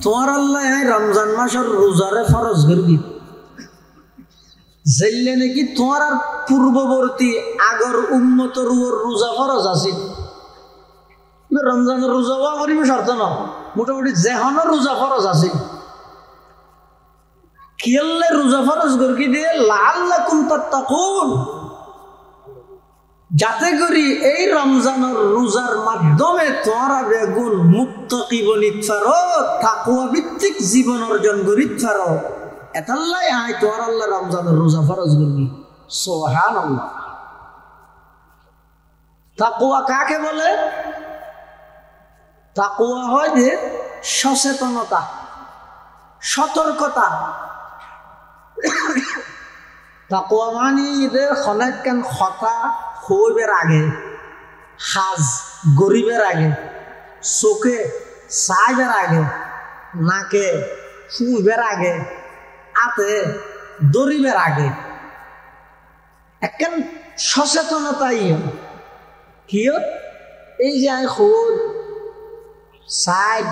তোমার আল্লাহ রমজান মাসের রোজারে ফরজ করবি জেলে নাকি তোমার আর পূর্ববর্তী আগর উম্মতর রোজা ফরজ আছে রমজানের রোজা করিবে শর্ত না মোটামুটি যেহনের রোজা ফরজ আছে কিয়াল্লে রোজা ফরজ করকি দিয়ে লাআল্লাকুম তাত্তাকুন যাতে করি এই রমজানের রোজার মাধ্যমে তোমরা বেগুন মুত্তাকি বনিত পারো তাকওয়া ভিত্তিক জীবন অর্জন করিত পারো এতাল্লাই আয় তোমার আল্লাহ রমজানের রোজা ফরজ করবি সুবহানাল্লাহ। তাকওয়া কাকে বলে? তাকওয়া হয় যে সচেতনতা, সতর্কতা। তাকওয়া মানে এদের অনেক কেন কথা হইবের আগে, হাজ গরিবের আগে, চোখে চাইবের আগে, নাকে শুইবের আগে, হাতে দরিবের আগে একখান সচেতনতাই কিয় এই যে খোঁজ সাইড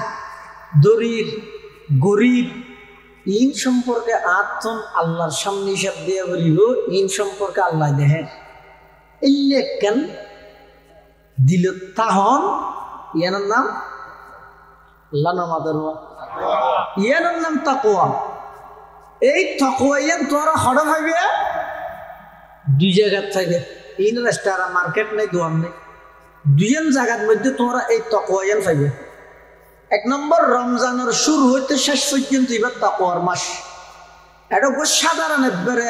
দরির গরিব ইন সম্পর্কে আত্মন আল্লাহর সামনে হিসাব দিয়ে বলিব ইন সম্পর্কে আল্লাহ দেখেন এই কেন দিল তাহন ইয়ানোর নাম আল্লাহ নামাদের ইয়ানোর নাম তাকওয়া। এই তাকওয়া ইয়ান তোরা হড় ভাইবে দুই জায়গার থাকে এই রেস্টুরেন্ট মার্কেট নেই দোকান নেই দুইজন জায়গার মধ্যে তোমরা এই তাকওয়া ইয়ান পাইবে। এক নম্বর রমজানের শুরু হইতে শেষ পর্যন্ত এবার তাকওয়ার মাস। এটা সাধারণ একবারে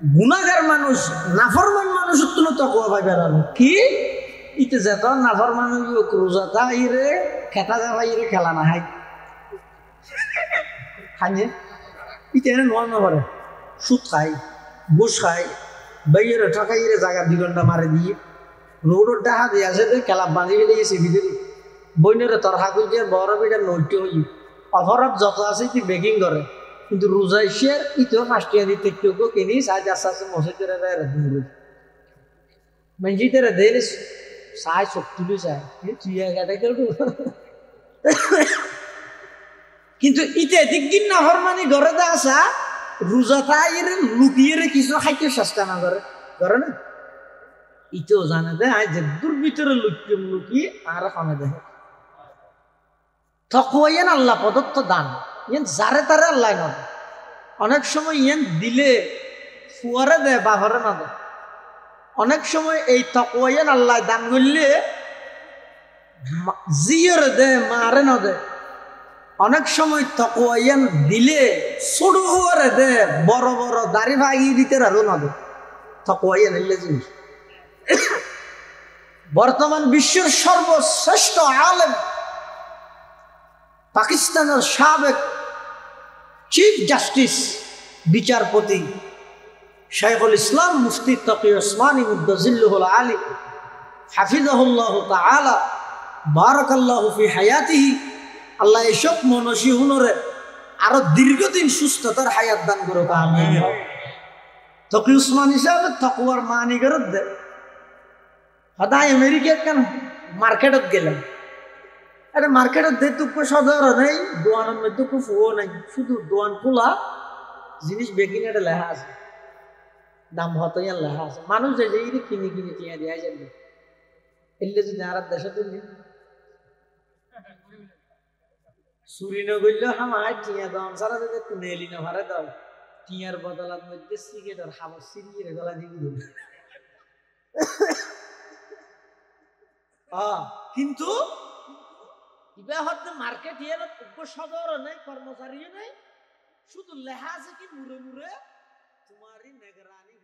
গুনাহগার মানুষ নাফরমান মানুষ তুমি তাকওয়া পাইবে না কি ইতে যেত নাফরমান রোজা তাইরে খেতা যাবাইরে খেলা না হাই খাইয়ে ইতে এনে নোয়ার না পারে সুদ খাই ঘুষ খাই বাইরে ঠকাইরে জায়গা 2 ঘন্টা মারে দিয়ে রোডের ডাহা দিয়ে আছে খেলা বাঁধি ফেলে গেছে ভিতরে বইনের তরহা করে বড় বিটা নৈট হই অপরাধ যত আছে তুই বেকিং করে কিন্তু রোজা এসে ইতেও 5 টাকা দিতে কেউ কিনি সাজ আস্তে আস্তে মসজিদের মসজিদের দেলে সাই শক্তি চায় তুই এগাটা কেউ কিন্তু ইতে দিন না হরমানি ঘরে দা আসা রোজা তাই লুকিয়ে কিছু খাইতে চেষ্টা না করে করে না ইতেও জানে দে আজ দূর ভিতরে লুকিয়ে আর খানে দেখে তাকওয়া ইয়ান আল্লাহ প্রদত্ত দান ইয়ান যারে তারে আল্লাহ না অনেক সময় ইয়ান দিলে ফুয়ারে দেয় বাহরে না দেয় অনেক সময় এই তাকওয়া ইয়ান আল্লাহ দান করলে জিয়রে দেয় মারে না দেয় অনেক সময় তাকওয়া ইয়ান দিলে ছোট ফুয়ারে দেয় বড় বড় দাড়ি ভাগিয়ে দিতে আরো না দেয় তাকওয়া ইয়ান এলে জিনিস। বর্তমান বিশ্বের সর্বশ্রেষ্ঠ আলেম পাকিস্তানের সাবেক চিফ জাস্টিস বিচারপতি শাইখুল ইসলাম মুফতি তকি ওসমানী মুদ্দাজিল্লুহুল আলী হাফিজাহুল্লাহ তাআলা বারাকাল্লাহু ফি হায়াতিহি আল্লাহ এসব মনসী হুনরে আরো দীর্ঘদিন সুস্থতার হায়াত দান করুক আমিন। তকি ওসমানী সাহেব তাকওয়ার মানি করে দে সদায় আমেরিকা কেন মার্কেটত গেলাম আরে মার্কেটের দেতুক সাধারণ নেই দোয়ানের মধ্যে খুব ও নাই শুধু দোয়ান খোলা জিনিস বেকিং এটা লেখা আছে দাম হতো লেখা আছে মানুষ যে কিনে কিনে টিয়া দেওয়া যাবে এলে যদি আর দেশে তো চুরি নগরলে আমার টিয়া দাম সারা যদি তুলে এলি না ভাড়া দাও টিয়ার বদলার মধ্যে সিগারেটের খাবার সিরিয়ে গলা দিবি কিন্তু মার্কেট সদর নেই কর্মচারী নেই শুধু লেখা আছে কি মুড়ে মুড়ে তোমারই নিগরানি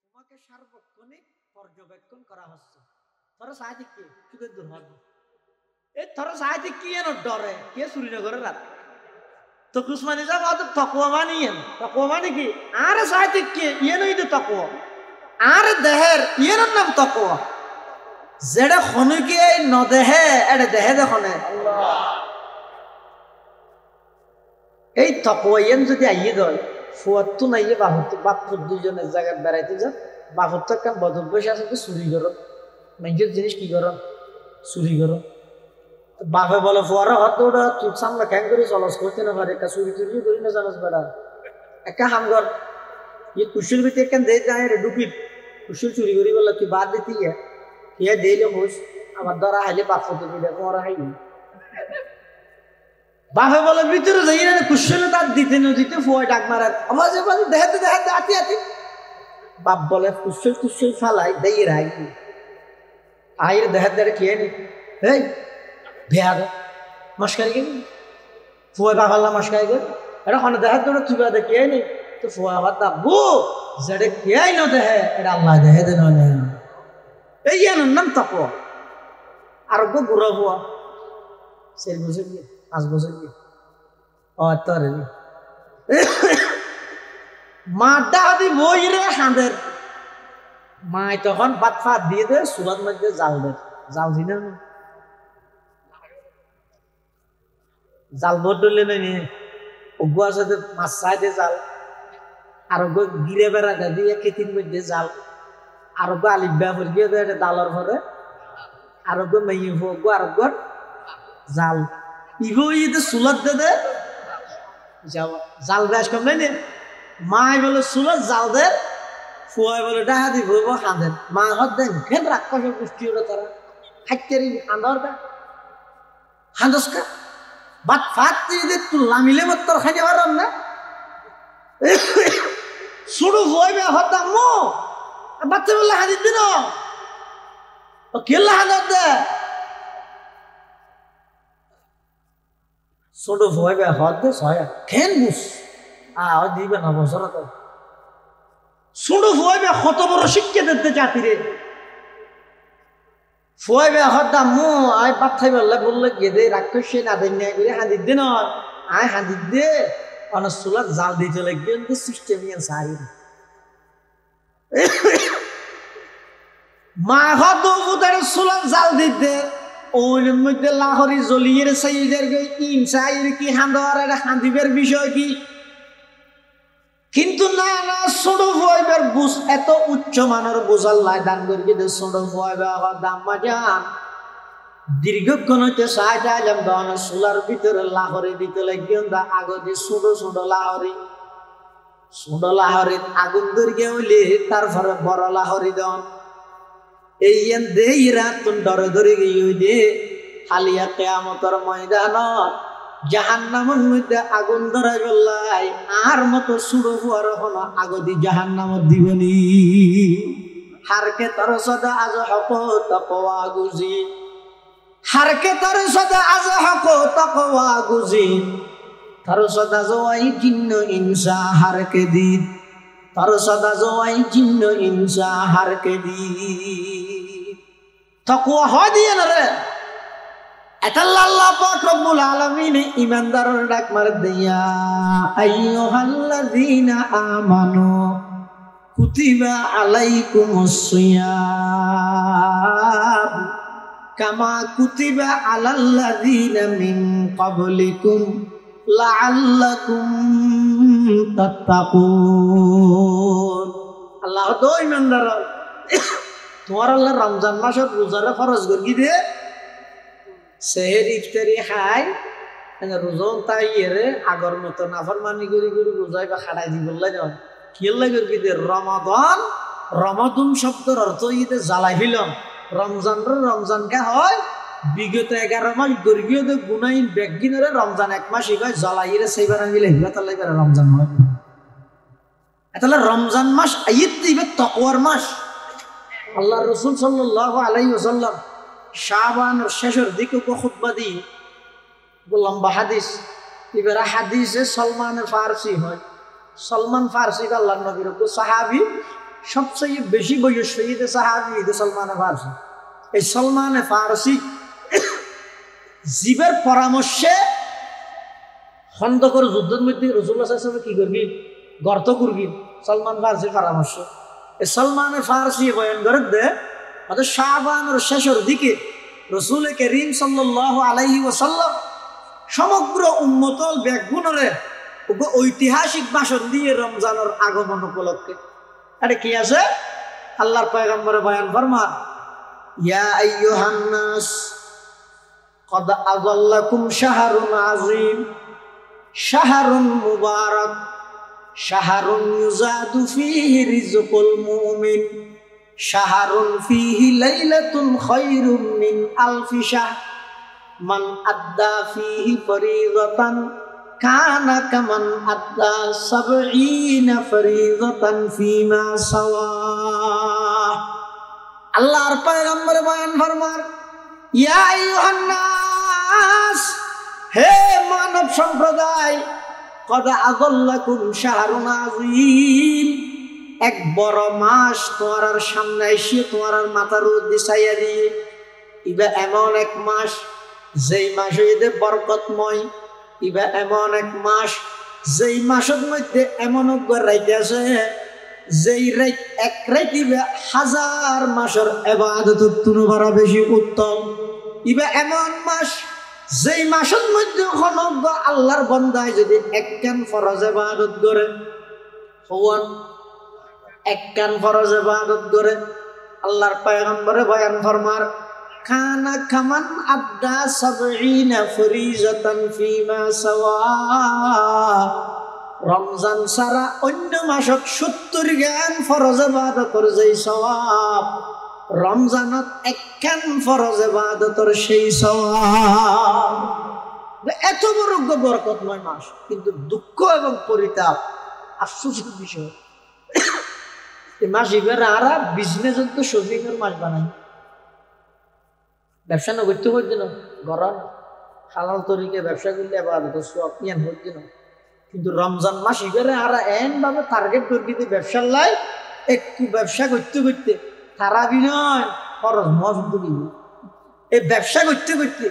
তোমাকে সার্বক্ষণিক পর্যবেক্ষণ করা হচ্ছে তোরা সাহিত্যিক কে সুখের দূর হবে এই তোরা সাহিত্যিক কি এন ডরে কে শ্রীনগরের রাত তো কুসমানি যাব তাকওয়া মানে কি আরে সাহিত্যিক কে ইয়েনই তো তাকওয়া আরে দেহের ইয়ের নাম তাকওয়া যেটা খনুকে নদেহে এটা দেহে দেখনে এই তাকওয়ান যদি আইয়ে দেয় ফুয়াত্তু নাইয়ে বাপুর দুজনের জায়গায় বেড়াইতে যান বাপুর তো একটা বদভ্যাস আছে চুরি করো মানুষের জিনিস কি করো চুরি করো বাপে বলে ফুয়ারা হাত ওটা চুপ সামনে খ্যাং করে চলস করতে না পারে একটা চুরি চুরি করি না জানাস বেড়া একটা হামগর ये कुशल भी तेरे दे जाए रे डुकी कुशल चुरी करी बोला तू बात देती है ये दे ले मुझ अब दरा हाले बाप फोटो दे देखो और है बापे बोले भीतर जाइए ना कुशल दाद दीते न दीते फुआ डाक मारा आवाज देहते आती आती बाप बोले कुशल कुशल फालाई दे रहा है आयर देहते किए नहीं हे भेड़ मस्करी के फुआ बाबा मस्करी के अरे खाने देहते तो तू बात किए नहीं तो फुआ बता वो जड़े किया ही ना दे है अरे अल्लाह दे है देना नहीं ये ना नम तपो आरोग्य गुरा हुआ शेर बुझे भी आज बुझे भी और तर भी मादा भी वो ही रे खांदर माय तो हन बात फात दिए दे सुबह में दे जाल दी ना जाल बहुत डले नहीं उगवा से तो मसाई दे जाल आरोग्य गिरे बेरा दे दिए कितनी में दे जाल आरोग्य आलिब्या पर गया दे दालर भरे आरोग्य में ये वो आरोग्य जाल इगो ये तो सुलत दे जाओ जाल बैश कम नहीं माय बोले सुलत जाल दे फुआ बोले डाहा दी वो खांदे माँ हद दे घेन रखा है कुश्ती उड़ा तारा हक्केरी खांदर का खांदस का बात फात दे तू लामिले मत तर खाने वाला ना सुडू फुआ में होता मो बच्चे बोले हादी दिनो और केला हादत दे सुडू फुआ में होत दे सोया घेन बुस और दीबे ना बसरा तो सुडू फुआ में खतो बरो शिक्के देते जाती रे फुआ में होता मो आय बात बोले गेदे राक्षसे ना देने के लिए हादी दिनो आय हादी दे और सुलत जाल दे चले गए उनके सिस्टम ये सारी माँ हो दो उधर सुलत जाल दे दे और मुझे लाहौरी जोलियर सैयदर गई इंसाइर की हांदर है हांदीबर विषय की किंतु ना ना सोडो फुआइबर बुस एतो उच्च मानर बुझाल लाई दान करके दे सोडो फुआइबर आगा दाम मजान दीर्घक्षण हते साइड आलम दान सोलार भीतर लाहौरी दिते लागियन दा आगो दे सोडो सोडो लाहौरी आগুন দরগে হইলে তারপরে বড় লাহৌরি দান এইন দেইরা তুন ডরে ধরে গই দে হালিয়া কিয়ামতের ময়দানত জাহান্নামের মধ্যে আগুন ধরাই বললাই আর মতো সুড়ো ফুয়ার হলো আগদি জাহান্নামত দিবনি হারকে তর সদা আজ হক তাকওয়া গুজি হারকে তর সদা আজ হক তাকওয়া গুজি তর সদা জওয়াই জিন্ন ইনসা হারকে দি তর সদা জওয়াই জিন্ন ইনসা হারকে দি তাকওয়া হয় দিয়ে না রে अल्लाह पाक रब्बुल आलमीन ईमानदारों डाक मार दिया अय्युहल्लज़ीना आमानू कुतिबा अलैकुमुस्सियाम कमा कुतिबा अलल्लज़ीना मिन क़ब्लिकुम लअल्लकुम तत्तकून अल्लाह तो ईमानदार तुम्हारा अल्लाह रमजान मासर रोजार फरज करगी दे सेहर इफ्तारी खाई रोजन ताइरे आगर मतो नाफरमानी करी करी रोजाय बा खाड़ाई दी बोलला जाओ केल्ला करके दे रमादन शब्दर अर्थ इते জ্বালাই ফিলাম रमजान का হয় বিগত 11 মাস গর্গীয় দে গুনাইন বেগিনরে রমজান এক মাস ইগায় জ্বালাইরে সেইবার মিলে হিবাতাল্লাই করে রমজান হয় এতলা রমজান মাস আইত দিবে তাকওয়ার মাস আল্লাহর রাসূল সাল্লাল্লাহু আলাইহি ওয়াসাল্লাম शाबान और शेषर दिक्कु को खुतबा दी वो लंबा हदीस इबरा हदीस है सलमान फारसी है सलमान फारसी का अल्लाह नबी को सहाबी सबसे ये बेशी बयस्वी है सहाबी है सलमान फारसी ये सलमान फारसी जीवर परामर्शे खंडकर युद्धर मध्य रसूलुल्लाह सल्लल्लाहु अलैहि वसल्लम की करगी गर्त करगी सलमान फारसी परामर्श ये सलमान फारसी बयान कर दे अतो शाबान और शेषर दिके रसूल करीम सल्लल्लाहु अलैहि वसल्लम समग्र उम्मतल बेगुनरे ओगो ऐतिहासिक भाषण दिए रमजानर आगमन उपलक्षे अरे কি আছে আল্লাহর পয়গম্বর বয়ান ফরমান ইয়া আইয়ুহান নাস قد أظلكم شهر عظيم شهر مبارك شهر يزاد فيه رزق المؤمن شهر فيه ليلة خير من 1000 شهر من أدى فيه فريضة كان كمن أدى 70 فريضة فيما سواه আল্লাহর পয়গম্বর বয়ান ফরমান ইয়া আইয়ুহান নাস হে মানব সম্প্রদায় কদ আযাল্লাকুম শাহরুন আযীম এক বড় মাস তোমার সামনে এসে তোমার মাথার উপর ছায়া দিয়ে ইবা এমন এক মাস যেই মাসে এতে বরকতময় ইবা এমন এক মাস যেই মাসের মধ্যে এমন রাইত আছে যেই রাইত এক রাইত ইবা 1000 মাসের ইবাদতের তুলনায় বড় বেশি উত্তম ইবা এমন মাস যেই মাসের মধ্যে হনব আল্লাহর বান্দায় যদি একখান ফরজ ইবাদত করে হওয়ান একখান ফরজ ইবাদত করে আল্লাহর পয়গম্বরে বয়ান ফরমার কানা কামান আদা 70 ফরিজাতান ফিমা সাওয়া রমজান সারা অন্য মাসত 70 গান ফরজ ইবাদতের যেই সওয়াব রমজানত একখান ফরজ ইবাদতের সেই সওয়াব এত বড় বরকতময় মাস কিন্তু দুঃখ এবং পরিতাপ আফসোসের বিষয় এই মাস এবারে আর বিজনেস তো শপিংয়ের মাস বানাই ব্যবসা না করতে হচ্ছে না গরম হালাল তরিকে ব্যবসা করলে ইবাদত সওয়াব ইয়ান হচ্ছে না কিন্তু রমজান মাস এবারে আর এন ভাবে টার্গেট করে দিতে ব্যবসার লাই একটু ব্যবসা করতে করতে তারাবি নয় ফরজ মজুদ দিব এই ব্যবসা করতে করতে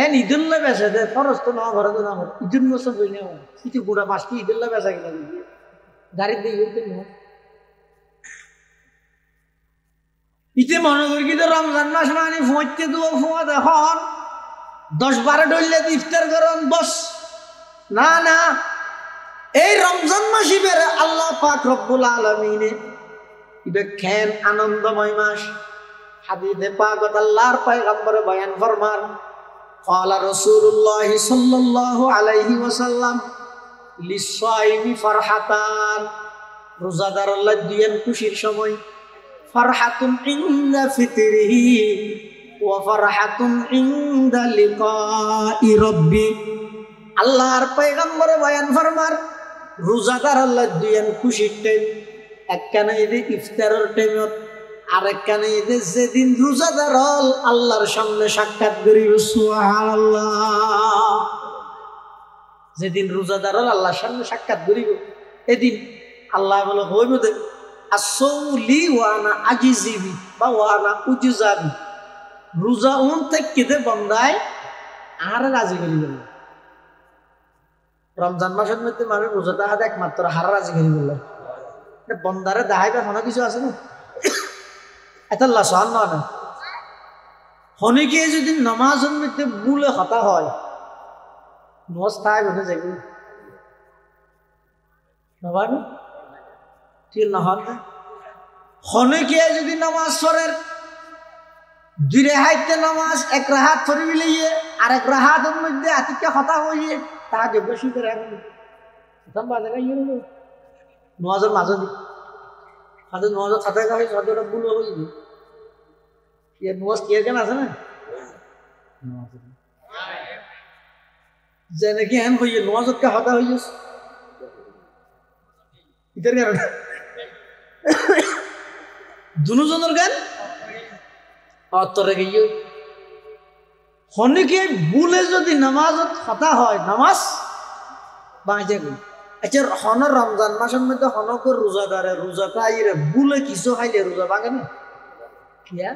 এন ঈদুল্লাহ বেচা দেয় ফরজ তো না ঘরে তো না ঈদুল মৌসুম বই না কিছু গুড়া মাস কি ঈদুল্লাহ বেচা কিনা গাড়ির দিয়ে ইতে মনে করি কি তো রমজান মাস মানে ফুঁতে দেবো ফুঁয়া দেখুন 10-12 ডললে ইফতার করেন বস না না এই রমজান মাসই বেড়ে আল্লাহ পাক রব্বুল আলামিনে ইবে খেন আনন্দময় মাস হাদিসে পাকত আল্লাহর পয়গম্বর বয়ান ফরমান قال رسول الله صلى الله عليه وسلم للصائم فرحتان রোজাদার আল্লাহ দিয়েন খুশির সময় ফারহাতুন ইনদা ফিতরিহি ওয়া ফারহাতুন ইনদা লিকাই রাব্বি আল্লাহর পয়গম্বর বয়ান ফরমার রোজাদার আল্লাহ দিয়েন খুশির টাইম একখানে ঈদে ইফতারের টাইমত আর একখানে ঈদে যেদিন রোজাদার হল আল্লাহর সামনে সাক্ষাৎ করিব সুবহানাল্লাহ যেদিন রোজাদার হল আল্লাহর সামনে সাক্ষাৎ করিব এদিন আল্লাহ বলে হইব দে আসৌলি ওয়ানা আজিজিবি বা ওয়ানা উজুজাবি রোজা থেকে দে বন্দায় আর রাজি করিব রমজান মাসের মধ্যে মানুষ রোজাটা হাতে একমাত্র হারা রাজি করিব বন্দারে দাহাইবার কোনো কিছু আছে না এত লাসান না হনিকে যদি নামাজের মধ্যে বুলে হতা হয় নজ তাই বলে যাইব নবান ঠিক নহন হনিকে যদি নামাজ পড়ের 2 রাহাতে নামাজ 1 রাহাত পড়ি লিয়ে আর 1 রাহাতের মধ্যে আতিকে হতা হইয়ে তা বেশি করে এখন তখন বাজে গাইয়ে নওয়াজের মাঝে দি হাতে নওয়াজ ছাতে গাই ছাতেটা বুলো হইবে এর নওয়াজ কে কেন আছে না জেনে কি হন হইয়ে নওয়াজত কা হতা হইয়ে ইধর কেন দুজনের গান অতরে গিয়ে হনিকে বুলে যদি নামাজত হতা হয় নামাজ বাঁচে গই আচ্ছা হন রমজান মাসের মধ্যে হনকর রোজাদারে রোজাটা আইরে বুলে কিছু খাইলে রোজা ভাঙে না কিয়া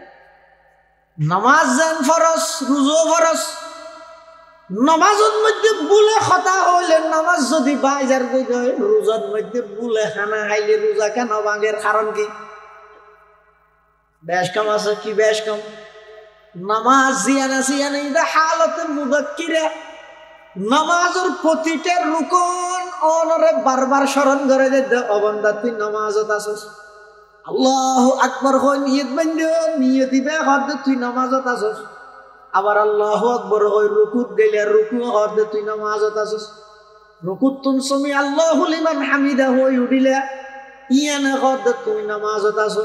নামাজ জান ফরজ রোজা ফরজ নামাজের মধ্যে বুলে হতা হইলে নামাজ যদি বাইজার কই দেয় রোজার মধ্যে বুলে খানা খাইলে রোজা কেন ভাঙের কারণ কি বেশ কম আছে কি বেশ কম নামাজ জিয়ানা সিয়ানা ইদা হালতে মুদাক্কিরা নামাজের প্রতিটা রুকন অনরে বারবার স্মরণ করে দে অবন্দা তুই নামাজত আসস আল্লাহু আকবার কই নিয়ত বান্ধ নিয়ত দিবে হদ তুই নামাজত আসস আবার আল্লাহু আকবার হই রুকুত গেলে রুকু হর দে তুই নামাজত আছিস রুকুত তুন সমি আল্লাহু লিমান হামিদা হই উঠিলে ইয়ানে হর দে তুই নামাজত আছো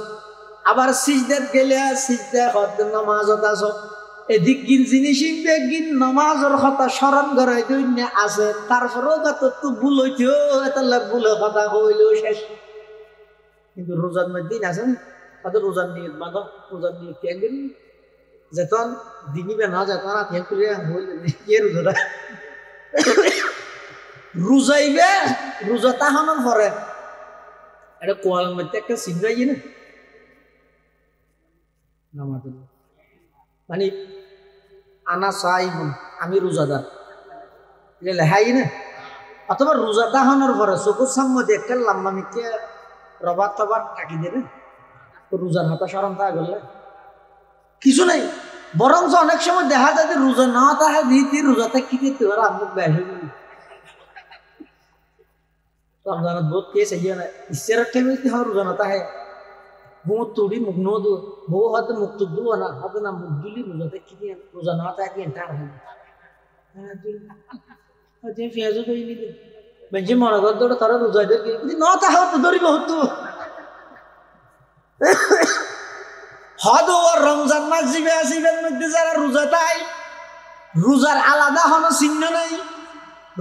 আবার সিজদাত গেলে সিজদা হর দে নামাজত আছো এদিক গিন জিনিস গিন নামাজের কথা স্মরণ করাই দৈন্য আছে তারপরেও তো ভুল হইতেও এটা ভুলে কথা হইলেও শেষ কিন্তু রোজার মধ্যে আছে না তাদের রোজার নিয়ত বাঁধো রোজার নিয়ত কেন যেতন দিনিবে না যেতন আত্মীয় করে হইলে কে রোজাটা রোজাইবে রোজা তাহানোর পরে এটা কোয়ালের মধ্যে একটা সিদ্ধাই না নামাজ মানে আনা সাইমুন আমি রোজাদার এটা লেখাই না অথবা রোজা দাহানোর পরে চকুর সামনে দেখতে লাম্বা মিথ্যে রবার টবার টাকি দেবে রোজার হাতা সরম তা গেলে কিছু নেই বরঞ্চ অনেক সময় দেখা যায় যে রোজা না তাহা দিতে রোজাতে কি দিতে পারে আমুক ব্যাস হয়ে গেল রমজানত বহুত কেস আইয়া না ইচ্ছার টেবিলতে হয় রোজা না তাহে মুখ তুড়ি মুখ নো দু বউ হাতে মুখ তো দুয়া না হাতে না মুখ দুলি রোজাতে কি দিয়ে রোজা না তাহে কি এন্টার হয় যে পেঁয়াজও তৈরি নিতে বেঞ্চি মনে কর তো তারা রোজাদের কি না তাহে তো ধরিব হতো হদ ও রমজান মাস জিবে আসিবের মধ্যে যারা রোজা তাই রোজার আলাদা কোনো চিহ্ন নাই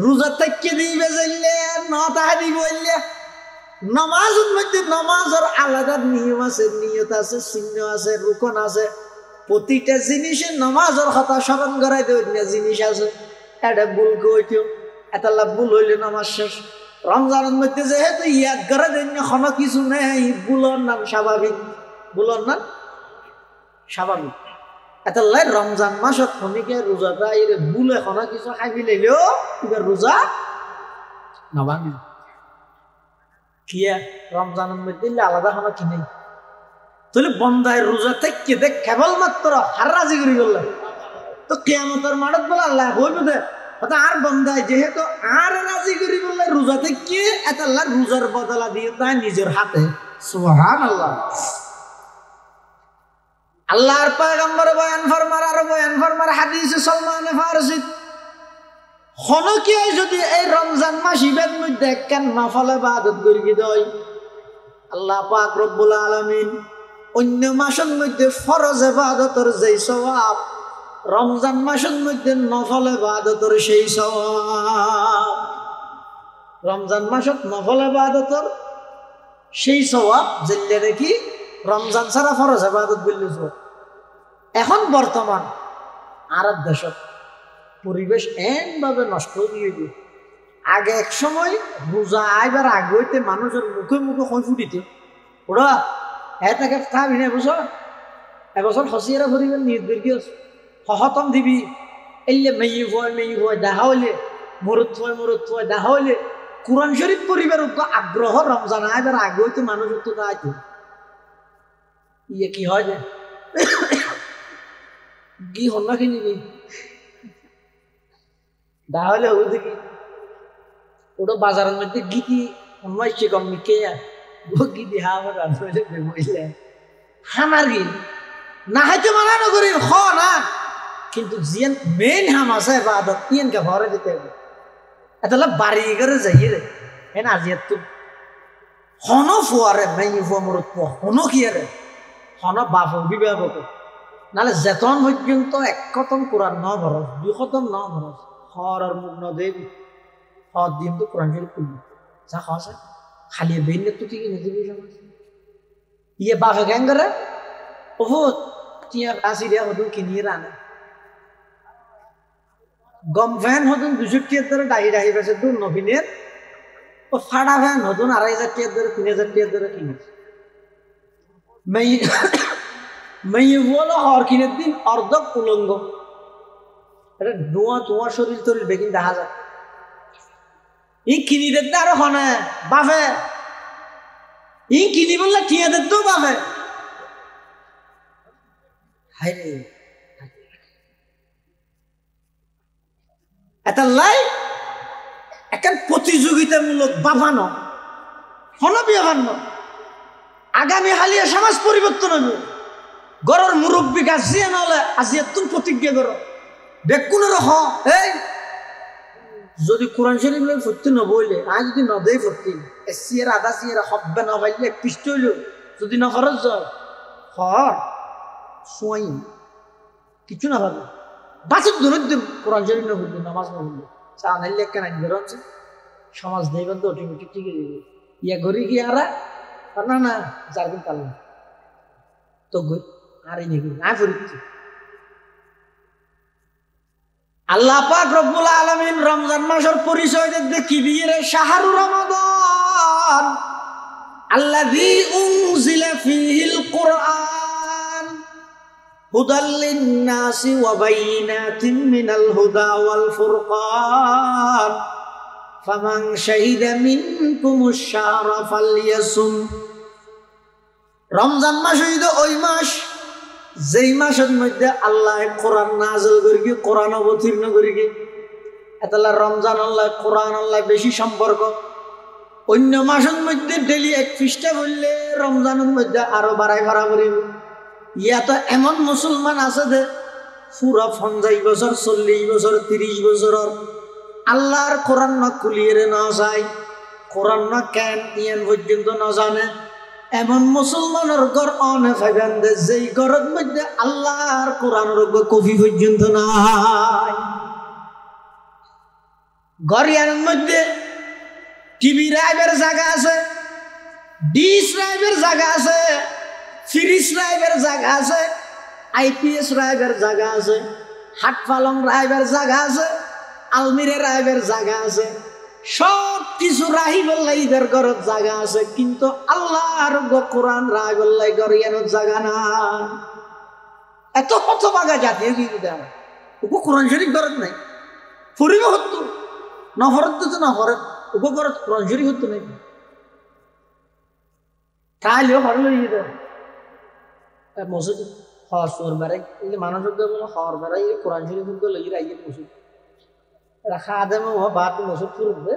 রোজা থেকে দিবে যাইলে না তাহে দিব বললে নামাজের মধ্যে নামাজের আলাদা নিয়ম আছে নিয়ত আছে চিহ্ন আছে রুকন আছে প্রতিটা জিনিসের নামাজের কথা স্মরণ করাই দেওয়া জিনিস আছে এটা ভুল কইতেও এটা ভুল হইলে নামাজ শেষ রমজানের মধ্যে যেহেতু ইয়াদ করে দেন কোনো কিছু নেই ভুলর নাম স্বাভাবিক ভুলর নাম স্বাভাবিক এটা লাই রমজান মাসত খনিকে রোজাটা এর ভুল এখনো কিছু খাই ফেলাইলেও এবার রোজা নভাঙে কিয়া রমজানের মধ্যে আলাদা খানা কি নেই তাহলে বন্ধায় রোজা থেকে দেখ কেবলমাত্র হার রাজি করে গেল তো কিয়ামতের মাঠত বলে আল্লাহ হইব দে আর বন্ধায় যেহেতু আর রাজি করে বললে রোজা থেকে এত আল্লাহ রোজার বদলা দিয়ে তাই নিজের হাতে সুবহানাল্লাহ আল্লাহর পয়গম্বর বয়ান ফরমার আর বয়ান ফরমার হাদিসে সালমান ফারসি হনকে যদি এই রমজান মাস ইবাদ মধ্যে কেন নফল ইবাদত করি দেয় আল্লাহ পাক রব্বুল আলামিন অন্য মাসের মধ্যে ফরজ ইবাদতের যেই সওয়াব রমজান মাসের মধ্যে নফল ইবাদতের সেই সওয়াব রমজান মাসত নফল ইবাদতের সেই সওয়াব জেলে রেখি রমজান ছাড়া ফরজ ইবাদত বললে এখন বর্তমান আরব দেশত পরিবেশ এমনভাবে নষ্ট দিয়ে দিয়ে আগে এক সময় রোজা আইবার আগে হইতে মানুষের মুখে মুখে খই ফুটিত ওরা এটাকে থাকবি না এবছর হসিয়ারা ভরিবেন নির্দেশ কি হতম দিবি এলে মেয়ে হয় দেখা হইলে মরুত হয় দেখা হইলে কোরআন শরীফ পরিবার আগ্রহ রমজান আইবার আগে হইতে মানুষের তো আইতো ইয়ে কি হয় যে কি হল না কিনিবি তাহলে হবে দেখি ওটা বাজারের মধ্যে গীতি অন্যায় কম মিকে গীতি হামার বইলে হামার গি না হাইতে মানা করি হ না কিন্তু জিয়ান মেইন হাম আছে বাদত ইয়েনকে ঘরে দিতে হবে এটা বাড়ি করে যাই রে হ্যাঁ আজি তো হন ফুয়ারে মেই ফুয়া মরত হন কি রে হন বাপ বিবাহ করতো নাহলে যেতন পর্যন্ত এক খতম কোরআন ন ভরস দুই খতম ন ভরস হর আর মুখ ন দেবি হর দিন তো কোরআন শরীফ করবি যা খাওয়া খালি বেইনে তো ঠিক নেই ইয়ে বাপে কেন করে ওহো টিয়া আসি রে হতুন কিনিয়ে রানে গম ফ্যান হতুন 200 টাকার ডাহি বেছে দু নবীনের ও ফাড়া ফ্যান হতুন 2,500 টাকার ধরে 3,000 টাকার ধরে কিনেছে মেয়ে বলো হর কিনের দিন অর্ধক উলঙ্গ এটা ধোঁয়া শরীর তরিল বেকিন দেখা যায় ই কিনি দেখতে আরো হনে বাপে ই কিনি বললে ঠিয়া দেখতেও বাপে হাই রে এটা লাই এখন প্রতিযোগিতামূলক বাবানো হনবিয়া বান্ন আগামী হালিয়া সমাজ পরিবর্তন হবে গরর মুরব্বী গাছিয়ে নহলে আজি তুমি প্রতিজ্ঞা করো বেকুনের হ এই যদি কোরআন শরীফ লই ফুটতে ন বইলে আজ যদি ন দেই ফুটতি এসিয়ার আধা সিয়ার হব্বে না পাইলে পিষ্ট হইল যদি না খরচ যায় হর সোয়াই কিছু না ভাবে বাসের দূরত্ব কোরআন শরীফ না ফুটবে নামাজ না ফুটবে চা নাইলে কেন বেরোচ্ছে সমাজ দেখবেন তো অটোমেটিক ঠিক হয়ে যাবে ইয়া ঘরে গিয়ে আর না না যার দিন কাল তো আর এই নাকি না ফুরিচ্ছি আল্লাহ পাক রব্বুল আলামিন রমজান মাসের পরিচয় দিতে কি দিয়ে রে শাহরু রমাদান আল্লাযী উনজিলা ফীহিল কুরআন হুদাল লিন-নাসি ওয়া বাইয়িনাতিন মিনাল হুদা ওয়াল ফুরকান ফামান শাহিদা মিনকুমুশ শাহরা ফালইয়াসুম রমজান মাস হইলো ওই মাস যেই মাসের মধ্যে আল্লাহ কোরআন নাযিল করি কোরআন অবতীর্ণ করি এতলা রমজান আল্লাহ কোরআন আল্লাহ বেশি সম্পর্ক অন্য মাসের মধ্যে ডেলি এক পৃষ্ঠা বললে রমজানের মধ্যে আরো বাড়াই ভাড়া করিব ইয়া তো এমন মুসলমান আছে যে পুরা 50 বছর 40 বছর 30 বছরের আল্লাহর কোরআন না কুলিয়ে না যায় কোরআন না কেন ইয়ান পর্যন্ত না জানে এমন মুসলমানের ঘর অনে ফাইবেন যেই ঘরের মধ্যে আল্লাহর কোরআনের কফি পর্যন্ত নাই গরিয়ানের মধ্যে টিভি রাইবের জায়গা আছে ডিশ রাইবের জায়গা আছে ফ্রিজ রাইবের জায়গা আছে আইপিএস রাইবের জায়গা আছে হাট পালং রাইবের জায়গা আছে আলমিরা রাইবের জায়গা আছে সব কিছু রাহিবল্লাহ ইদের ঘরের জায়গা আছে কিন্তু আল্লাহর কোরআন রাহিবল্লাহ গরিয়ানোর জায়গা না এত কত বাগা জাতীয় কি কোরআন শরীফ ঘরত নাই ফুরিব হতো না হরত তো না হরত উপকরত কোরআন শরীফ হতো নাই তাহলেও হরল মসজিদ হওয়ার সোর বেড়াই এই যে মানুষের হওয়ার বেড়াই কোরআন শরীফ লই রাইয়ে মসজিদ খাওয়া দামে ও ভাত মসুর ফুরবে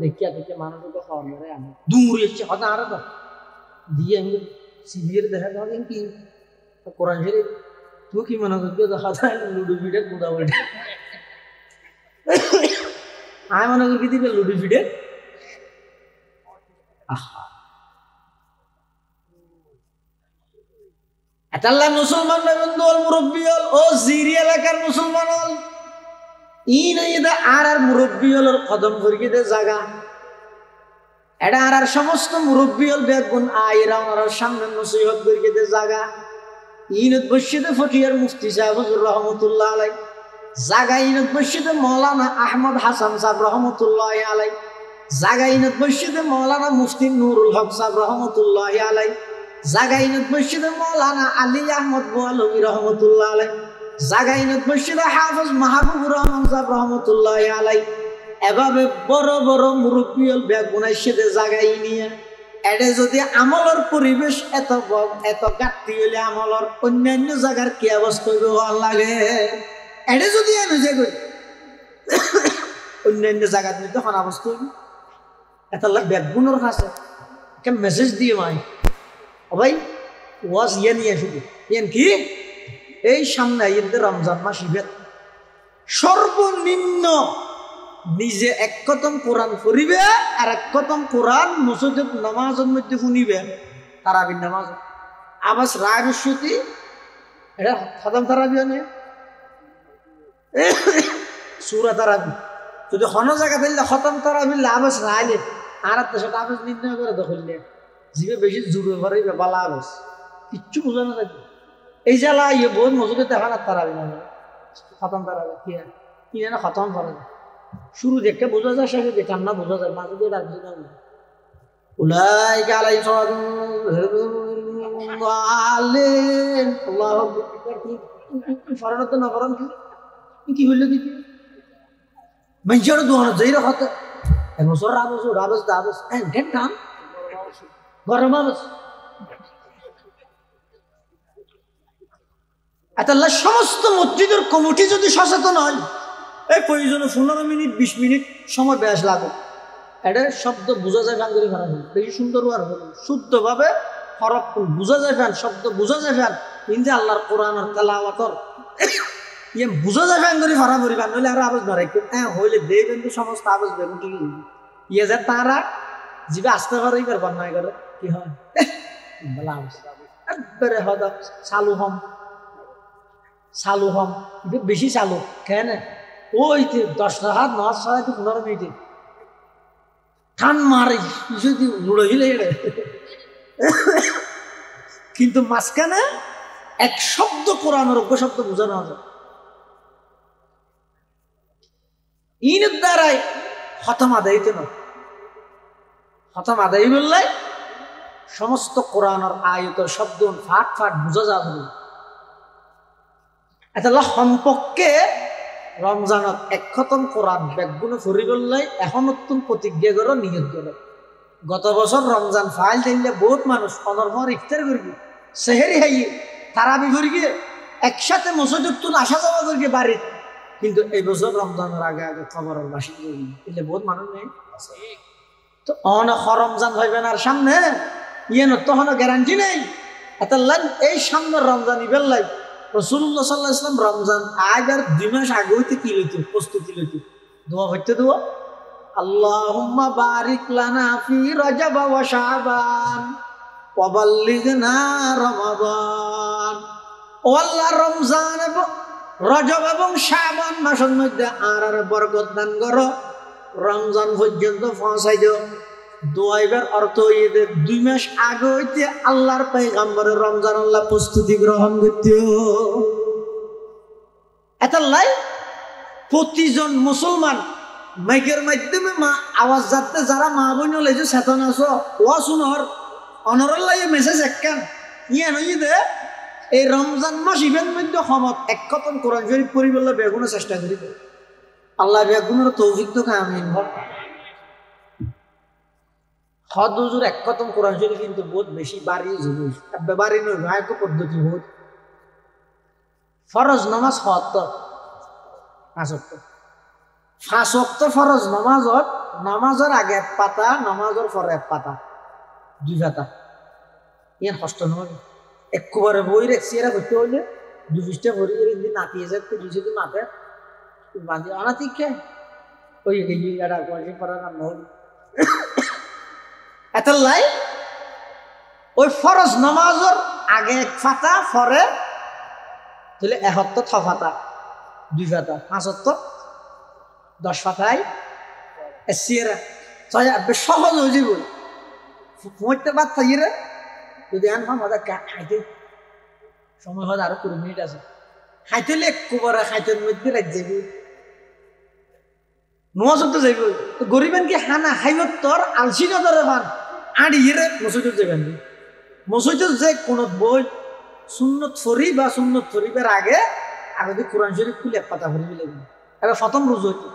দেখিয়া দেখে মানুষকে খাওয়ার মেরে আমি দূর এসছে হয়তো আর দিয়ে আমি সিভিয়ার দেখা যাওয়া কি কোরআন শরীফ তুই কি মনে করবি দেখা যায় লুডু ফিডে গুঁড়া বলটা আমি মনে করি দিবে লুডু ফিডে আহা এতাল্লাহ মুসলমান বন্ধু হল মুরব্বী হল ও জিরি এলাকার মুসলমান হল আর মুরব্বী হল কদম করিয়ে জায়গা এটা আর সমস্ত মুরব্বী হল বেগুন আইরা ওনার সামনে নসিহত করিয়ে জায়গা ইনত বসিতে ফকিয়ার মুফতি সাহেব হুজুর রহমতুল্লাহ আলাই জায়গা ইনত বসিতে মৌলানা আহমদ হাসান সাহেব রহমতুল্লাহ আলাই জায়গা ইনত বসিতে মৌলানা মুফতি নুরুল হক সাহেব রহমতুল্লাহ আলাই জায়গা ইনত বসিতে মৌলানা আলী আহমদ বোয়ালবী রহমতুল্লাহ আলাই জাগাইনত মসজিদে হাফেজ মাহবুবুর রহমান সাহেব রহমতুল্লাহ আলাই এভাবে বড় বড় মুরব্বী ব্যাগ বুনাইছে জাগাই নিয়ে এডে যদি আমলের পরিবেশ এত ঘাটতি হইলে আমলের অন্যান্য জায়গার কি অবস্থা হওয়ার লাগে এডে যদি এনে যে অন্যান্য জায়গার মধ্যে এখন অবস্থা হইল এত ব্যাগ বুনোর কাছে একটা মেসেজ দিয়ে মাই ও ভাই ওয়াজ ইয়ে নিয়ে শুধু ইয়েন কি এই সামনে ঈদের রমজান মাস ইবেদ সর্বনিম্ন নিজে এক কতম কোরআন পড়িবে আর এক কতম কোরআন মসজিদ নামাজের মধ্যে শুনিবে তারাবির নামাজ আবাস রায় বসতি এটা খতম তারাবি নে সূরা তারাবি যদি হন জায়গা ফেললে খতম তারাবি আবাস রাইলে আর সেটা আবাস নির্ণয় করে দখললে জিবে বেশি জুড়ে ভরাইবে বালা আবাস কিচ্ছু বোঝা না থাকবে এই জ্বালা ইয়ে বহুত মসজিদে দেখা না তারাবি না খতম তারাবি কি না খতম করা যায় শুরু দেখে বোঝা যায় শেষে দেখান না বোঝা যায় মাঝে দিয়ে রাখছি না উলাইকা আলাইহিম ফরনত না ফরন কি হইল কি মানুষের দোকান যাই রাখতে এবছর রাবস দাবস ঘেন কাম গরম আবস আল্লাহ সমস্ত মসজিদের কমিটি যদি সচেতন হয় এই প্রয়োজনে 15 মিনিট 20 মিনিট সময় বেশ লাগে এটা শব্দ বোঝা যায় বাঙ্গুরি ভাড়া বেশি সুন্দর আর শুদ্ধভাবে হরফ বোঝা যায় ফ্যান শব্দ বোঝা যায় ফ্যান কিন্তু আল্লাহর কোরআনের তেলাওয়াতর ইয়ে বুঝো যায় ফ্যান করে ফারা পরিবার নইলে আর আবাজ ধরে হ্যাঁ হইলে দেই কিন্তু সমস্ত আবাজ বেগুন ঠিক ইয়ে যে তারা জিবে আসতে পারে এবার বন্যায় করে কি হয় বলা একবারে হদ চালু হম বেশি চালু কেন ওই 10 হাত 9 হাত 15 মিনিটে টান মারে যদি উড়ে কিন্তু মাঝখানে এক শব্দ কোরআনের অজ্ঞ শব্দ বোঝানো হবে ইনের দ্বারাই খতম আদায় না খতম আদায় বললে সমস্ত কোরআনের আয়ত শব্দ ফাট ফাট বোঝা যাবে এটা সম্পর্কে রমজানত এক খতম কোরআন ব্যাগগুলো ফুরি বললে এখন নতুন প্রতিজ্ঞা করো নিয়ত করো গত বছর রমজান ফাইল দিলে বহুত মানুষ অনর্ভর ইফতার করবি সেহেরি হাইয়ে তারাবি করি গিয়ে একসাথে মসজিদ তুন আসা যাওয়া করি বাড়ি কিন্তু এই বছর রমজানের আগে আগে খবরের বাসি দিলে বহুত মানুষ নেই তো রমজান হইবে না আর সামনে ইয়ে তখন গ্যারান্টি নেই এত এই সামনের রমজান ইবেল লাই রাসূলুল্লাহ সাল্লাল্লাহু আলাইহি ওয়াসাল্লাম রমজান আগ আর 2 মাস আগে হইতে কি লইতো প্রস্তুতি লইতো দোয়া হইতে দোয়া আল্লাহুম্মা বারিক লানা ফি রজব ওয়া শাবান ওয়া বাল্লিগনা রমাদান ও আল্লাহ রমজান এবং রজব এবং শাবান মাসের মধ্যে আর বরকত দান করো রমজান পর্যন্ত পৌঁছাই দিও দোয়াইবার অর্থ ঈদের 2 মাস আগে হইতে আল্লাহর পয়গম্বরের রমজান আল্লাহ প্রস্তুতি গ্রহণ করতে এতলাই প্রতিজন মুসলমান মাইকের মাধ্যমে আওয়াজ যাতে যারা মা বোন হলে যে চেতন আছো ও শুনর অনরল্লাই মেসেজ একখান ইয়ে নই দে এই রমজান মাস ইভেন্ট মধ্যে সমত এক খতম কোরআন শরীফ পড়ি বললে বেগুনের চেষ্টা করিব আল্লাহ বেগুনের তৌফিক তো আমিন হদ হুজুর এক খতম কোরআন শরীফ কিন্তু বহুত বেশি বাড়ি জিনিস বাড়ি নয় ভাইক পদ্ধতি বহুত ফরজ নামাজ হত 5 ওয়াক্ত ফরজ নামাজত নামাজের আগে এক পাতা নামাজের পরে এক পাতা 2 পাতা ইয়ান কষ্ট নয় একবারে বই রেখছি এরা করতে হইলে 2 পৃষ্ঠা ভরি দিন নাতিয়ে যায় তো 2 দিন মাথে বাঁধি অনাতিকে ওই গেলি এটা কোয়ালিটি পড়া না হল এতলাই ওই ফরজ নামাজের আগে এক পাতা পরে তাহলে 71 6 পাতা 2 পাতা 75 10 পাতায় এসিরা তাই সহজ হয়ে যাব পড়তে বাদ থাইরে যদি আন মজা খাইতে সময় হয় আরো 20 মিনিট আছে খাইতেলে একবারে খাইতের মধ্যে রাখ যাবি নোয়া সত্য যাইব তো গরিবেন কি হানা খাইব তোর আলসি না ধরে ভান আর ইয়ে মসজিদ যাবেন মসজিদ যে কোন বই সুন্নত ফরি বা সুন্নত ফরিবের আগে যদি কোরআন শরীফ খুলে এক পাতা ফরিবি লাগবে এবার প্রথম রোজ হইতো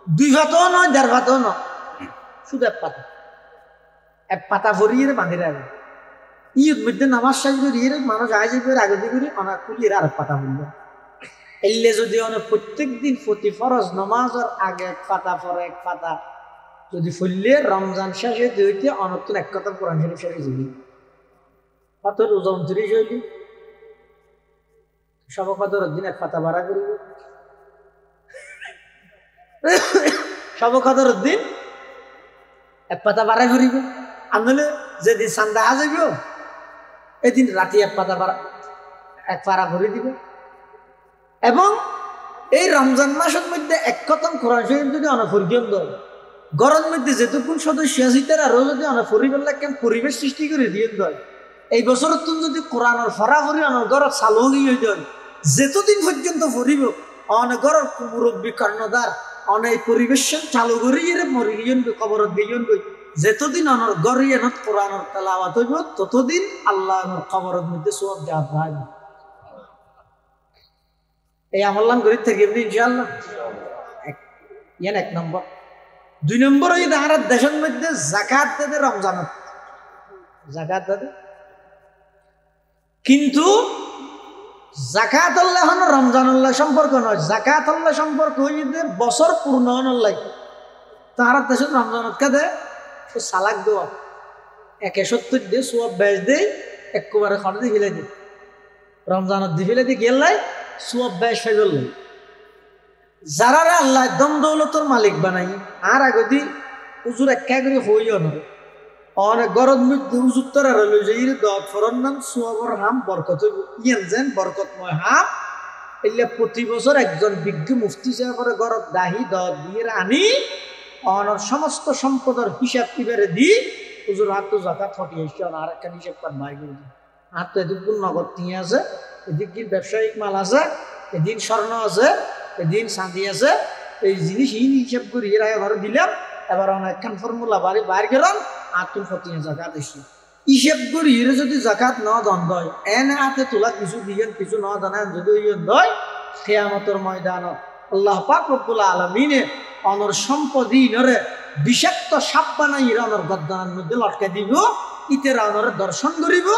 2 পাতাও নয় 1.5 পাতাও নয় শুধু এক পাতা ফরিয়ে বাঁধি রাখবে ঈদ মধ্যে নামাজ শেষ করি মানুষ আয় যাবে আগে দিবি অনেক খুলিয়ে আর পাতা বলবে এলে যদি অনেক প্রত্যেক দিন প্রতি ফরজ নামাজের আগে এক পাতা পরে এক পাতা যদি ফুললে রমজান শেষ হইতে হইতে অনর্থন এক কথা কোরআন শরীফ শেষ যাবি কত রোজা 29 হইলি সব কদর দিন এক পাতা বাড়া করিব সব কদর দিন এক পাতা বাড়া করিব আনলে যেদিন চান্দা আ যাইব এদিন রাতে এক পাতা বাড়া এক পাড়া ভরে দিব এবং এই রমজান মাসের মধ্যে এক খতম কোরআন শরীফ যদি অনফরিজন দেয় গরম মধ্যে যেটুকুন সদস্য আছে তারা আরো যদি অনফরিবেন কেন পরিবেশ সৃষ্টি করে দিয়ে দেয় এই বছর তুমি যদি কোরআনের ফরাফরি অনেক গরত চালু হয়ে যায় যেতদিন পর্যন্ত ফরিব অনেক গরর মুরব্বী কর্ণদার অনেক পরিবেশ চালু করিয়ে মরিজন কবরত গিয়ে গই যেতদিন অনর গরিয়ানত কোরআনের তেলাওয়াত হইব ততদিন আল্লাহর কবরত মধ্যে সওয়াব দেওয়া হয় এই আমলান গরিব থেকে ইনশাআল্লাহ ইয়ান 1 নম্বর 2 নম্বর এই দাঁড়া দেশের মধ্যে যাকাত দেবে রমজানত যাকাত দেবে কিন্তু যাকাত আল্লাহ রমজান আল্লাহ সম্পর্ক নয় যাকাত আল্লাহ সম্পর্ক হইতে বছর পূর্ণ হনল্লাই তাহার দেশের রমজানত কাদে সালাক দেওয়া 170 দিয়ে সওয়াব বেচ দেয় একবারে খরচ দিয়ে ফেলে দিই রমজানত দিয়ে ফেলে দিয়ে গেলাই সব বেশ হয়ে গেল যারা আল্লাহ দম দৌলতর মালিক বানাই আর আগে দি উজুর একা করে হইও না অনেক গরম উজুত্তর আর লই যাই দত ফরন নাম সুয়াবর হাম বরকত ইয়ান যেন বরকতময় হাম এলে প্রতি বছর একজন বিজ্ঞ মুফতি সাহেবের গরত দাহি দত দিয়ে আনি অনর সমস্ত সম্পদের হিসাব কিবারে দি হুজুর হাত তো জাকাত হটিয়ে এসছে আর একটা হিসাব কর ভাই করে হাত তো এদিক নগদ নিয়ে আছে এদিক কি ব্যবসায়িক মাল আছে এদিন স্বর্ণ আছে এদিন চাঁদি আছে এই জিনিস হিসাব করি এর আগে ঘরে দিলাম এবার অনেকখান ফর্মুলা বাড়ি বাইর গেলাম আর তুমি ফটিয়ে জাকাত এসছি হিসাব করি এর যদি জাকাত ন দণ্ড হয় এনে হাতে তোলা কিছু দিয়েন কিছু ন জানেন যদি দয় কিয়ামতের ময়দানত আল্লাহ পাক রব্বুল আলামিনে অনর সম্পদি নরে বিষাক্ত সাপ বানাই অনর গদ্দানের মধ্যে লটকে দিব ইতের অনরে দর্শন করিব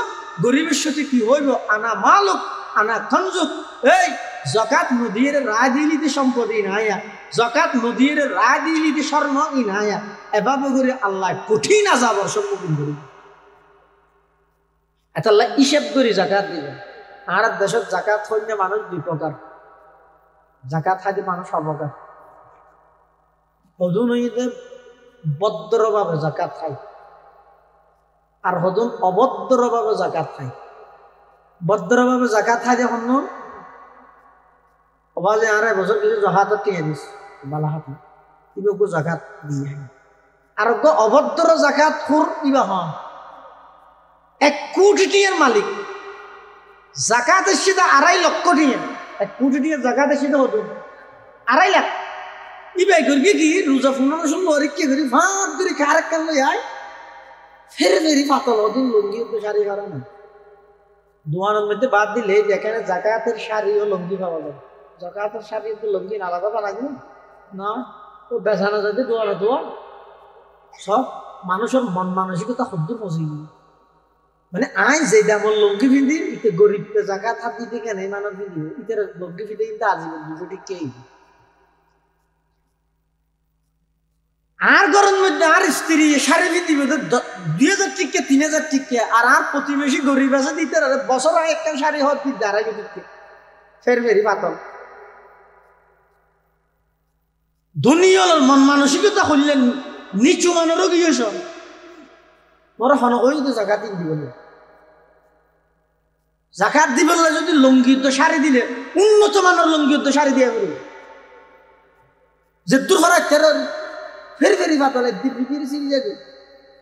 গরিবের সাথে কি হইব আনা মালুক আনা কনজুক এই জাকাত নদীর রায় দিলিতে সম্পদ ইনায়া জাকাত নদীর রায় দিলিতে স্বর্ণ ইনায়া এভাবে করে আল্লাহ কঠিন আযাবের সম্মুখীন করিব এত আল্লাহ হিসাব করে জাকাত দিবেন আর দেশের জাকাত হইলে মানুষ দুই প্রকার জাকাত খাইতে মানুষ অবকার হদুন হইতে ভদ্রভাবে জাকাত খায় আর হদুন অভদ্রভাবে জাকাত খায় ভদ্রভাবে জাকাত খাই যখন অবাজে আড়াই বছর কিছু জহাত টিয়ে দিস বালা হাতে ইবে জাকাত দিয়ে আর অভদ্র জাকাত খুর ইবা হন 1 কোটি টিয়ার মালিক জাকাত এসে 2.5 লক্ষ টিয়া 1 কোটি টিয়ার জাকাত এসে হতো 2.5 লাখ ইবাই করি কি রোজা ফুনানো শুনলো কে করি ভাত করে খারাপ কালো আয় ফের ফেরি পাতল ওদিন লুঙ্গি তো শাড়ি করা না দোয়ানের মধ্যে বাদ দিলে যেখানে জাকাতের শাড়ি ও লুঙ্গি পাওয়া যায় জাকাতের শাড়ি তো লুঙ্গি আলাদা বানাবো না ও বেছানা যাতে দোয়ারে দোয়া সব মানুষের মন মানসিকতা সদ্য পৌঁছে মানে আইন যে দামর লুঙ্গি পিন্ধি ইতে গরিবকে জাকাত হাত দিতে কেন এই মানুষ পিন্ধি ইতের লুঙ্গি পিন্ধে কিন্তু আজীবন দুটো টিকেই আর গরমের মধ্যে আর স্ত্রী শাড়ি পিন্ধিবে 2000 টিকে 3000 টিকে আর প্রতিবেশী গরিব আছে দিতে বছর আগে একটা শাড়ি হওয়ার দিতে 2.5 টিকে ফের ফেরি পাতল দুনিয়ার মন মানসিকতা করলেন নিচু মানেরও গিয়েছ মোর হনকই তো জাকাত দিব জাকাত দিবে যদি লুঙ্গি তো শাড়ি দিলে উন্নত মানের লুঙ্গি তো শাড়ি দিয়ে বলবে যে দূর করার তেরো ফের ফেরি পাতলে ফিরে চিনি যাবে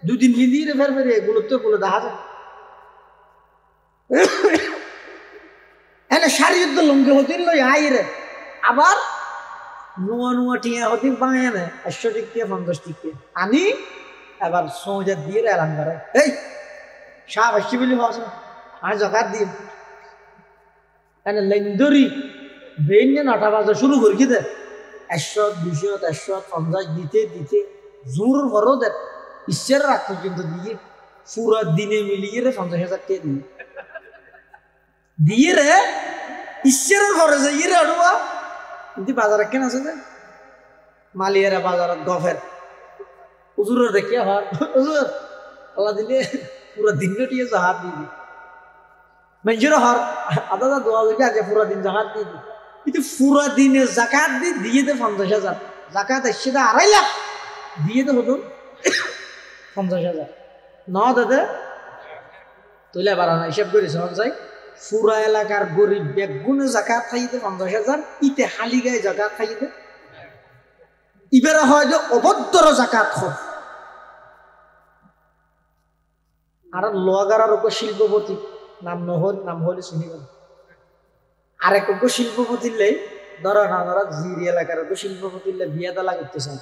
2 দিন ফিরিয়ে ফের ফেরি এগুলো তো বলে দেখা যায় এনে শাড়ি যুদ্ধ লুঙ্গি হতে লই আইরে আবার নোয়া নোয়া টিয়া হতে বাঙায় না 100 টিকে 50 টিকে আনি এবার সোজা দিয়ে এলান করে এই সাপ আসছি বলি ভাবছ আর জাকাত দিন এনে লেন্দরি বেন 9টা বাজে শুরু করি কি দে 100 200 150 দিতে দিতে জোর ভরো দে ইচ্ছার রাখতো কিন্তু দিয়ে পুরা দিনে মিলিয়ে রে 50,000 টাকা দিয়ে রে ইচ্ছার ঘরে যাই রে আড়ুয়া কিন্তু বাজারে কেন আছে যে মালিয়ারা বাজারত গফের হুজুরের দেখিয়া হর হুজুর আল্লাহ দিলে পুরা দিন টিয়ে জাহাজ দিয়ে মঞ্জুর হর আদা দোয়া হয়ে আগে পুরা দিন জাহাজ দিয়ে দি কিন্তু পুরা দিনে জাকাত দিয়ে দে 50,000 জাকাত এসে 2.5 লাখ দিয়ে দে হতো 50,000 ন দাদা তুলে বাড়ানো হিসাব করেছ যাই পুরা এলাকার গরিব বেগুনে জাকাত খাইতে 50,000 ইতে হালি গায়ে জাকাত খাইতে ইবেরা হয় যে অভদ্র জাকাত খর আর লোয়াগারার ওপর শিল্পপতি নাম হলে শুনিবেন আর এক শিল্পপতির লাই ধরা না ধরা জিরি এলাকার ওপর শিল্পপতির লাই বিয়া দালা করতে চান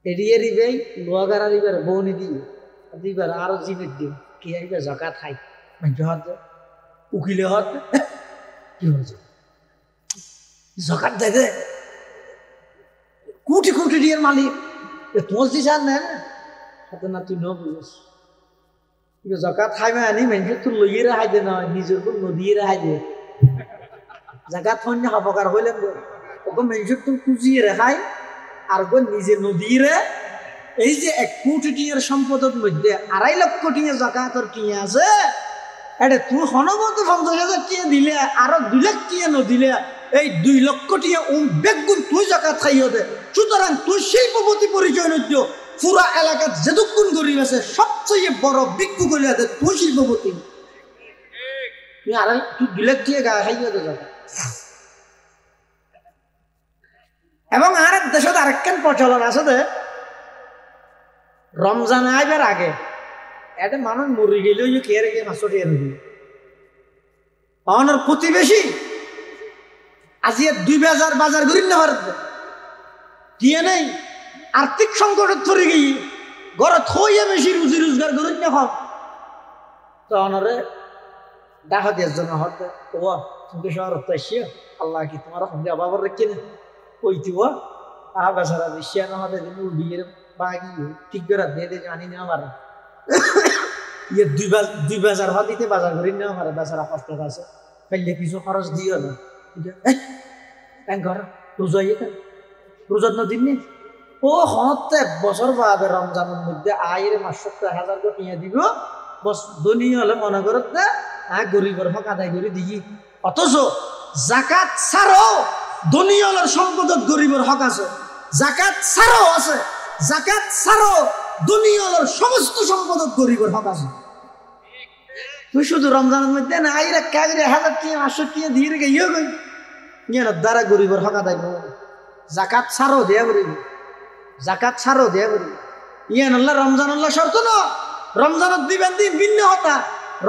এড়িয়ে দিবে লোয়াগারা দিবার বৌনি দিয়ে দিবার আরো জিনিস দিন কি আইবে জাকাত খাই হাত উকিলে হাত কি হয়েছে জাকাত দেয় কোটি কোটি ডিয়ার মালিক তোমার দিছে আর না না তুই ন বুঝিস জাকাত খাইবে আনি মানুষের তো লইয়ে রেহাই দে নয় নিজের উপর নদীয়ে রেহাই দে জাকাত ফন্য হপকার হইলেন ওকে মানুষের তো কুচিয়ে রেখাই আর গো নিজে নদীরে এই যে 1 কোটি টিয়ার সম্পদের মধ্যে 2.5 লক্ষ টিয়া জাকাতর টিয়া আছে এটা তুই হনবত 50,000 টিয়া দিলে আরো 2 লাখ টিয়া নদিলে এই 2 লক্ষ টিয়া বেগুন তুই জাকাত খাইও দে। সুতরাং তুই শিল্পপতি পরিচয় নদ্য পুরা এলাকার যেদুকুন গরিব আছে সবচেয়ে বড় ভিক্ষু করিয়া দে তুই শিল্পপতি। তুই আর তুই 2 লাখ টিয়া গা খাইও দে জাকাত। এবং আর দেশত আরেকখান প্রচলন আছে দে রমজান আইবার আগে এটা মানুষ মরি গেলেও খেয়ে রেখে মাছটি এনে দিল আমার প্রতিবেশী আজি 2,000 বাজার করি না ভারত দিয়ে নেই আর্থিক সংকটে ধরে গিয়ে ঘরে থইয়া বেশি রুজি রোজগার করি না হব তো অনরে দেখা দিয়ে জন্য হতে ও তুমি শহর আসিয়া আল্লাহ কি তোমার সন্ধ্যে অভাব রেখে না কইতি ও আহ বেচারা বেশি না হতে বিয়ের বাগি ঠিক করে দিয়ে দিয়ে আনি নেওয়া পারে ইয়ে 2,000 ভাত দিতে বাজার করি নেওয়া পারে বেচারা কষ্ট আছে ফেললে কিছু খরচ দিও না ঘর রোজাই রোজার নদীর নেই ও হতে বছর বাদে রমজানের মধ্যে আয়ের 500,000 করে নিয়ে দিব বস ধনী হলে মনে করত না গরিবের হক আদায় করে দিই অথচ জাকাত ছাড়াও ধনী হলের সম্পদত গরিবের হক আছে জাকাত ছাড়াও আছে জাকাত ছাড়াও ধনী হলের সমস্ত সম্পদত গরিবের হক আছে তুই শুধু রমজানের মধ্যে না আইরা কাগরে 1,000 টিয়া 500 টিয়া দিয়ে রেখে ইয়ে গই ইয়ে দ্বারা গরিবের হক আদায় করবো জাকাত ছাড়াও দেয়া গরিব জাকাত ছাড়াও দেয়া গরিব ইয়ে আল্লাহ রমজান আল্লাহ শর্ত না রমজানত দিবেন দিন ভিন্ন হতা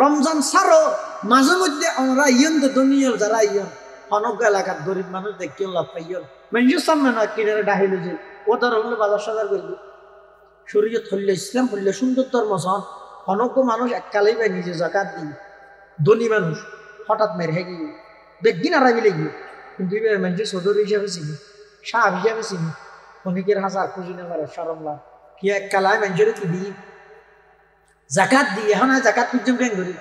রমজান ছাড়ো মাঝে মধ্যে আমরা ইয়ন তো দুনিয়ার যারা ইয়ন অনজ্ঞ এলাকার গরিব মানুষ দেখিও লাভ পাইয়ন মানুষের সামনে না কিনারে ডাহিল যে ও ধর হলে বাজার সাজার করব শরীরে থল্লে ইসলাম বললে সুন্দর ধর্ম সন অনজ্ঞ মানুষ এককালেই পাই নিজে জাকাত দিই ধনী মানুষ হঠাৎ মেরে গিয়ে দেখবি না রাবি লেগে কিন্তু এবার মানুষের সদর হিসাবে চিনি সাহ হিসাবে চিনি অনেকের হাজার খুঁজি না পারে সরম লাভ কি এককালায় মানুষের কি দিই জাকাত দিই এখন আর জাকাত পর্যন্ত কেন করি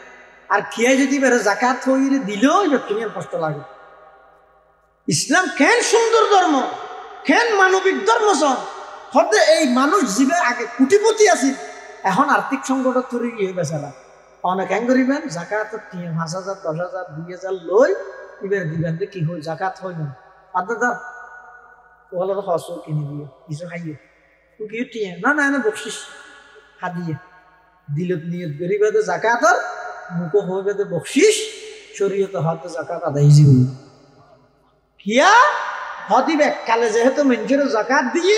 আর খিয়াই যদি বেরো জাকাত হইলে দিলেও এবার তুমি কষ্ট লাগে ইসলাম কেন সুন্দর ধর্ম কেন মানবিক ধর্ম সন হতে এই মানুষ জীবের আগে কোটিপতি আছে এখন আর্থিক সংকট তৈরি গিয়ে বেচারা অনেক কেন করিবেন জাকাত 5,000 10,000 2,000 লই এবার দিবেন কি হয় জাকাত হয় না আদা ওগুলো হস কিনে দিয়ে কিছু খাইয়ে কি টিয়া না না না বকশিস হাদিয়ে দিলত নিয়ত গরিবাদে জাকাতর মুখ হইবাদে বকশিস শরীয়তে হতে জাকাত আদায় জীবন কিয়া হদিবে কালে যেহেতু মানুষের জাকাত দিয়ে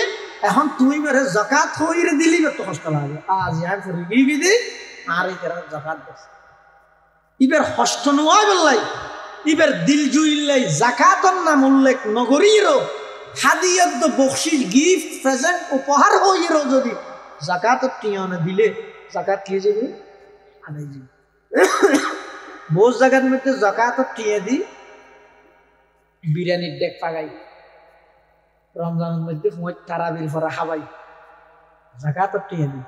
এখন তুই মেরে জাকাত হইরে দিলি তো কষ্ট লাগে আজ আর ফুরি গিবি দে আর এই তারা জাকাত দেস ইবের হষ্ট নয় বললাই ইবের দিল জুইলাই জাকাতর নাম উল্লেখ নগরীরও হাদিয়াত তো বকশিস গিফট প্রেজেন্ট উপহার হইরও যদি জাকাতর টিয়ানে দিলে জাকাত খেয়ে যাবে আদায় যাবে বোঝ জায়গার মধ্যে জাকাতর টিয়া দি বিরিয়ানির ডেক পাগাই রমজানের মধ্যে তারাবির পরে খাবাই জাকাতর টিয়া দি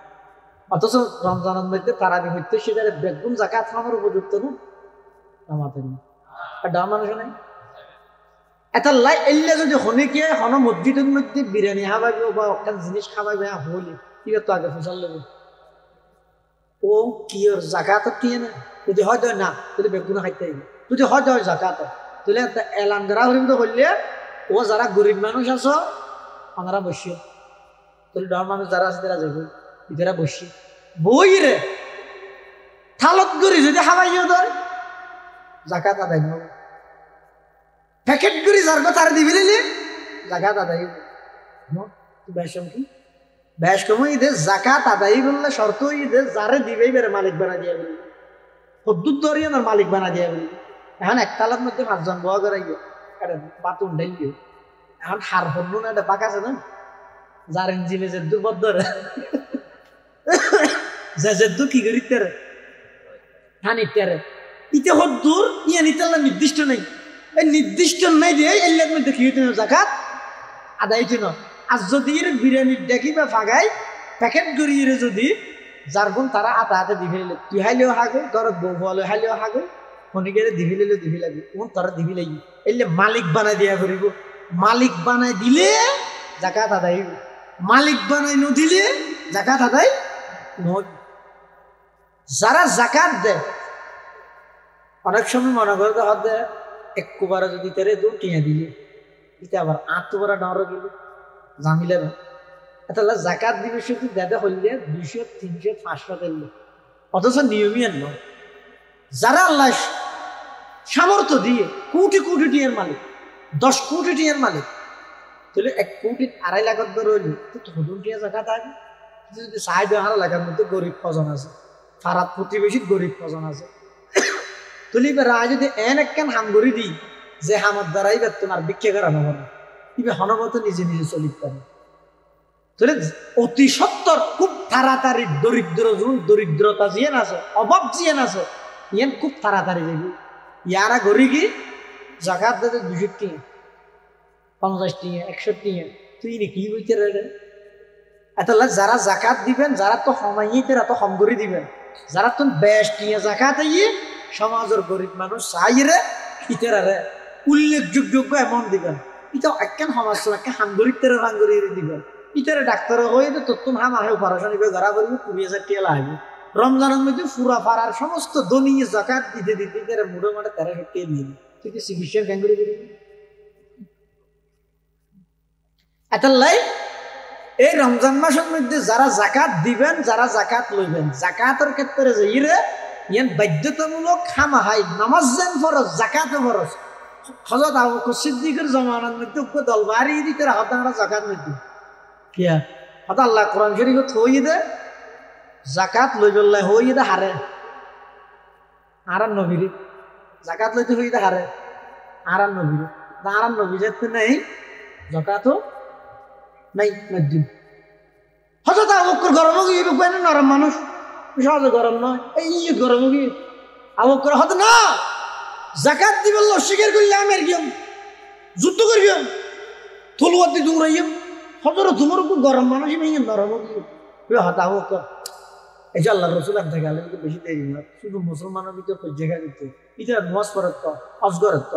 অথচ রমজানের মধ্যে তারাবি হইতে সেটা বেগুন জাকাত খাওয়ার উপযুক্ত না আমাদের আর ডান মানুষ নাই এটা লাই এলে যদি হনিকে হন মসজিদের মধ্যে বিরিয়ানি খাবাইবে বা একটা জিনিস খাবাইবে হলি ঠিক তো আগে ফসল নেবে ও কি ওর জাকাতর টিয়া না যদি হয় দেয় না যদি বেগুন খাইতে হইবে যদি হয় দেয় জাকাত তাহলে এলান দ্বারা হরিমতো করলে ও যারা গরিব মানুষ আছো ওনারা বসিও তাহলে ডান মানুষ যারা আছে তারা যাবে ইতারা বসি বই রে থালত গড়ি যদি খাবাইও দেয় জাকাত আদায় নেব প্যাকেট গড়ি যার কথা আর দিবি নিলে জাকাত আদায় বেশম কি বেশ কম ঈদের জাকাত আদায় বললে শর্ত ঈদের যারে দিবেই বেড়ে মালিক বানা দিয়ে বলি হদ্দুর দরিয়ে না মালিক বানা দিয়ে বলি এখন একতালার মধ্যে 5 জন বয়া করাইও এটা বাতুন ডাইলিও এখন হার হন্য না এটা পাক আছে না যার ইঞ্জিনে যে দুর্বদ্ধ যে কি করি তেরে হানি তেরে ইতে হদ্দুর ইয়া নিতাল্লা নির্দিষ্ট নেই এই নির্দিষ্ট নাই দিয়ে এলার মধ্যে কি হইতে জাকাত আদায় হইতে না আর যদি বিরিয়ানির দেখি বা ফাগাই প্যাকেট গড়িয়ে যদি যার গুণ তারা আতা হাতে দিবি নিলে তুই হাইলেও হাগো ঘরত বউ হলে হাইলেও হাগো শনিকেরে দিবি নিলে দিবি লাগবে কোন তারা দিবি লাগি এলে মালিক বানাই দিয়া করিব মালিক বানাই দিলে জাকাত আদায় হইব মালিক বানাই নদিলে জাকাত আদায় নয় যারা জাকাত দেয় অনেক সময় মনে করতে হতে একবারে যদি তেরে দু টিয়া দিলে এটা আবার আত্মবারা ডর গেল জামিলে না তাহলে জাকাত দিবে শুধু দেদে হইলে 200 300 500 দিলে অথচ নিয়মই আনল যারা আল্লাহ সামর্থ্য দিয়ে কোটি কোটি টিয়ার মালিক 10 কোটি টিয়ার মালিক তাহলে 1 কোটি 2.5 লাখ ধরে হইলে তো হুদুন টিয়া জাকাত আগে যদি 4.5 লাখের মধ্যে গরিব ফজন আছে ফারাত প্রতিবেশী গরিব ফজন আছে তুলি বেড়া যদি একখান হামগরি দিই যে হামর দ্বারাই বেতন আর ভিক্ষা করানো হবে ইবে হনমত নিজে নিজে চলিত পারে তাহলে অতি সত্তর খুব তাড়াতাড়ি দরিদ্রতা জিয়েন আছে অভাব জিয়েন আছে ইয়ান খুব তাড়াতাড়ি যাবি ইয়ারা ঘরে কি জাকাত দিতে 200 টাকা 50 টাকা 100 টাকা তুই কি বইতে রে এতলা যারা জাকাত দিবেন যারা তো হমাইতে তো হমগরি দিবেন যারা তো বেশ টিয়া জাকাত আইয়ে সমাজের গরিব মানুষ চাইরে ইতেরারে উল্লেখযোগ্য এমন দিবেন এটা একখান সমাজ একটা হামগরিব তেরে হামগরি দিবেন ইতারে ডাক্তার হয়ে তো তোর হাম আহে অপারেশন ইবে গড়া করবো 20,000 টাকা লাগবে রমজানের মধ্যে পুরা পাড়ার সমস্ত দনীয় জাকাত দিতে দিতে তারা মুড়ো মাঠে 1300 টাকা দিয়ে দিই তুই কি চিকিৎসার গ্যাঙ্গুরি করবি এতলাই এই রমজান মাসের মধ্যে যারা জাকাত দিবেন যারা জাকাত লইবেন জাকাতের ক্ষেত্রে যে ইরে ইয়ান বাধ্যতামূলক খামাহাই নামাজ যেন ফরজ জাকাতে ফরজ হযরত আবু বকর সিদ্দিকের জামানার মধ্যে উপ দল বাড়ি দিতে হাতাটা জাকাত নিতে কিয়া হতা আল্লাহ কোরআন শরীফে থই দে জাকাত লইবল্লাই হই দে হারে আর নবীর জাকাত লইতে হই দে হারে আর নবীর আর নবী যেতে নেই জাকাতও নাই নদিন হযরত আবু বকর গরম গিয়ে কইন নরম মানুষ সহজে গরম নয় এই গরম গিয়ে আবু বকর হত না জাকাত দিবেন স্বীকার করলে আমের গিয়ম যুদ্ধ করিয়ম তলোয়ার দিয়ে দৌড়াইয়ম হজরত তোমার উপর গরম মানুষ ভেঙে নরম গিয়ে হত আবু বকর এই যে আল্লাহ রসুল আনতে গেলে বেশি দেরি না শুধু মুসলমানের ভিতরে জায়গা দিতে এটা নমাজ পড়ত অজগরত